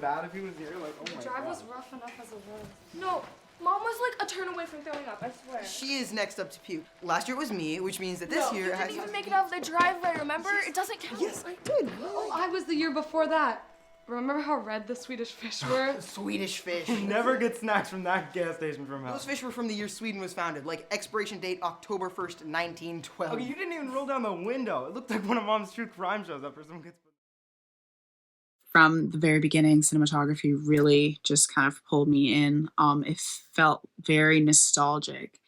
bad if he was here. Like, oh my god. The drive was rough enough as it was. No, Mom was like a turn away from throwing up, I swear. She is next up to puke. Last year it was me, which means that this year you didn't even make it out of the driveway, remember? It doesn't count. Yes, I did. Oh, I was the year before that. Remember how red the Swedish fish were? Swedish fish. You never get snacks from that gas station from hell. Those fish were from the year Sweden was founded, like expiration date October 1st, 1912. Okay, you didn't even roll down the window. It looked like one of Mom's true crime shows after some kids. From the very beginning, cinematography really just kind of pulled me in. It felt very nostalgic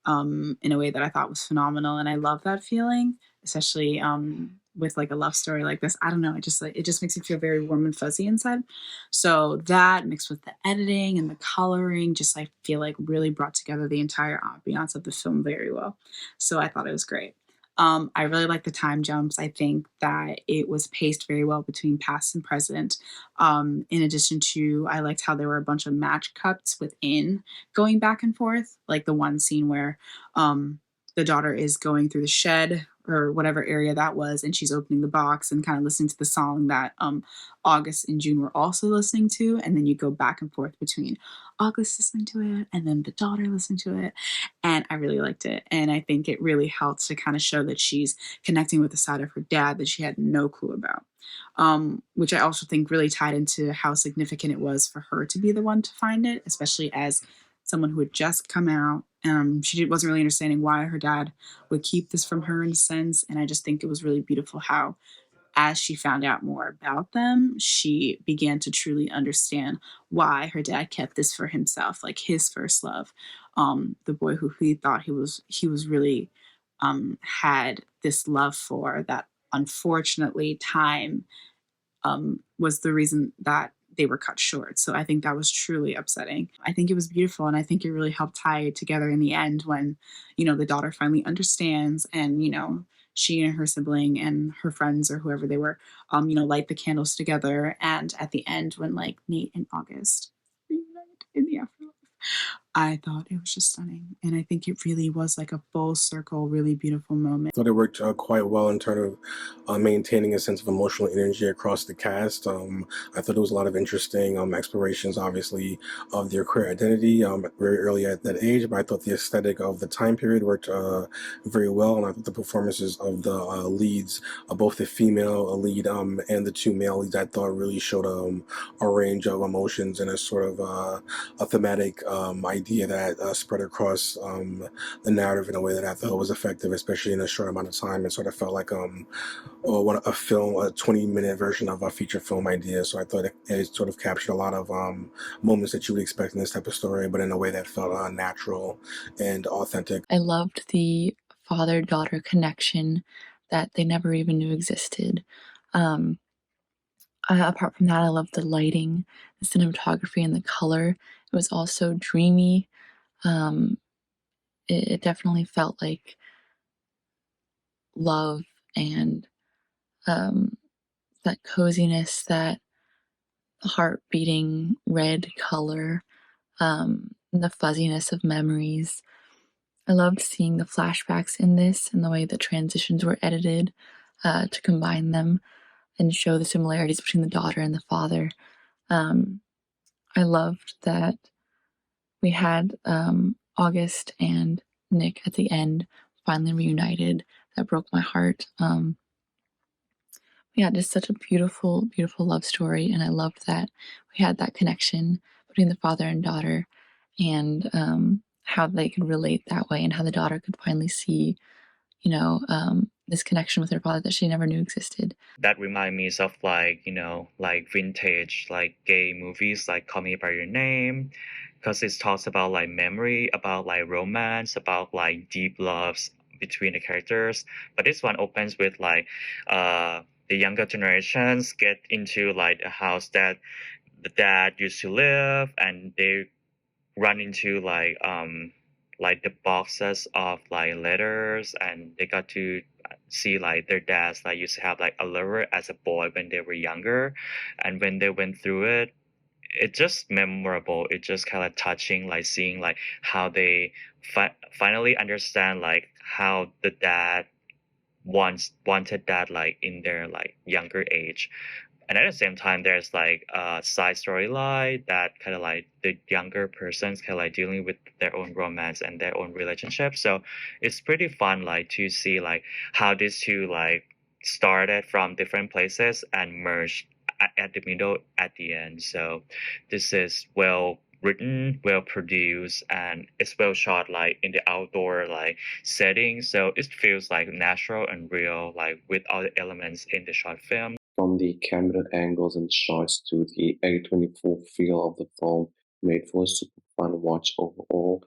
in a way that I thought was phenomenal, and I love that feeling, especially with like a love story like this. I don't know, it just makes me feel very warm and fuzzy inside. So that mixed with the editing and the coloring, just I feel like really brought together the entire ambiance of the film very well. So I thought it was great. I really like the time jumps. I think that it was paced very well between past and present. In addition to, I liked how there were a bunch of match cuts within going back and forth, like the one scene where the daughter is going through the shed or whatever area that was, and she's opening the box and kind of listening to the song that August and June were also listening to, and then you go back and forth between August listening to it and then the daughter listening to it, and I really liked it, and I think it really helps to kind of show that she's connecting with the side of her dad that she had no clue about, which I also think really tied into how significant it was for her to be the one to find it, especially as someone who had just come out. She wasn't really understanding why her dad would keep this from her in a sense. And I just think it was really beautiful how, as she found out more about them, she began to truly understand why her dad kept this for himself, like his first love, the boy who he thought he was really had this love for, that unfortunately time was the reason that they were cut short. So I think that was truly upsetting. I think it was beautiful, and I think it really helped tie it together in the end when, the daughter finally understands, and, she and her sibling and her friends or whoever they were, light the candles together. And at the end, when like Nate and August reunite in the afterlife, I thought it was just stunning. And I think it really was like a full circle, really beautiful moment. I thought it worked quite well in terms of maintaining a sense of emotional energy across the cast. I thought there was a lot of interesting explorations, obviously, of their queer identity very early at that age, but I thought the aesthetic of the time period worked very well, and I thought the performances of the leads, both the female lead and the two male leads, I thought really showed a range of emotions and a sort of a thematic idea that spread across the narrative in a way that I thought was effective, especially in a short amount of time. It sort of felt like a 20-minute version of a feature film idea. So I thought it sort of captured a lot of moments that you would expect in this type of story, but in a way that felt natural and authentic. I loved the father-daughter connection that they never even knew existed. Apart from that, I loved the lighting, the cinematography, and the color. It was also dreamy. It definitely felt like love and that coziness, that heart beating red color, and the fuzziness of memories. I loved seeing the flashbacks in this and the way the transitions were edited to combine them and show the similarities between the daughter and the father. I loved that we had August and Nick at the end finally reunited. That broke my heart. Yeah, just such a beautiful, beautiful love story, and I loved that we had that connection between the father and daughter, and how they could relate that way, and how the daughter could finally see, this connection with her father that she never knew existed. That reminds me of like vintage like gay movies like Call Me by Your Name, because it talks about like memory, about like romance, about like deep loves between the characters. But this one opens with like the younger generations get into like a house that the dad used to live, and they run into like the boxes of like letters, and they got to see like their dads like used to have like a lover as a boy when they were younger, and when they went through it, it's just memorable. It's just kind of touching, like seeing like how they finally understand like how the dad wanted that like in their like younger age. And at the same time, there's like a side storyline that kind of like the younger persons kind of like dealing with their own romance and their own relationship. So it's pretty fun like to see like how these two like started from different places and merged at the middle at the end. So this is well written, well produced, and it's well shot like in the outdoor like setting. So it feels like natural and real, like with all the elements in the short film. From the camera angles and shots to the A24 feel of the film, made for a super fun watch overall.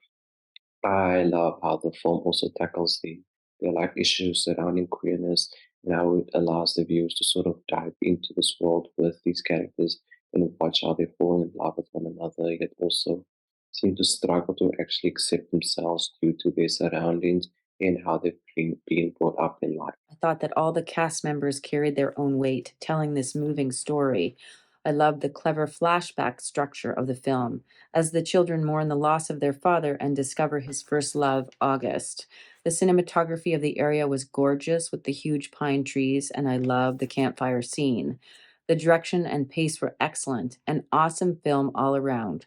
I love how the film also tackles the life issues surrounding queerness and how it allows the viewers to sort of dive into this world with these characters and watch how they fall in love with one another, yet also seem to struggle to actually accept themselves due to their surroundings and how they've been brought up in life. I thought that all the cast members carried their own weight, telling this moving story. I loved the clever flashback structure of the film, as the children mourn the loss of their father and discover his first love, August. The cinematography of the area was gorgeous with the huge pine trees, and I loved the campfire scene. The direction and pace were excellent, an awesome film all around.